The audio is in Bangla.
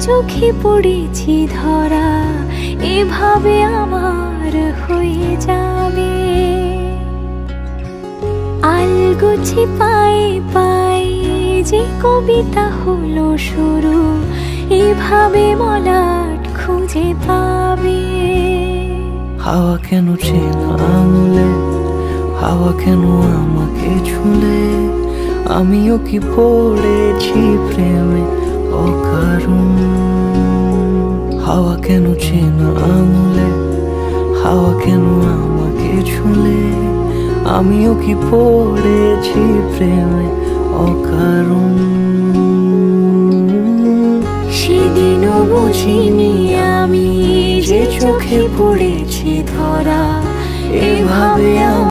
চোখে পড়েছি ধরা, এভাবে আমার হয়ে যাবে। আলগোছি পায়ে পায়ে যে কবিতা হলো শুরু, এভাবে মলাট খুঁজে পাবে। হাওয়া কেন চেনা আঙুলে, হাওয়া কেন আমাকে ছুলে, আমিও কি পড়েছি প্রেমে অকারণ। হাওয়া কেন চেনা আঙুলে, হাওয়া কেন আমাকে ছুলে, আমিও কি পড়েছি প্রেমে অকারণ। সেদিনও বুঝিনি আমি যে চোখে পড়েছি ধরা, এভাবে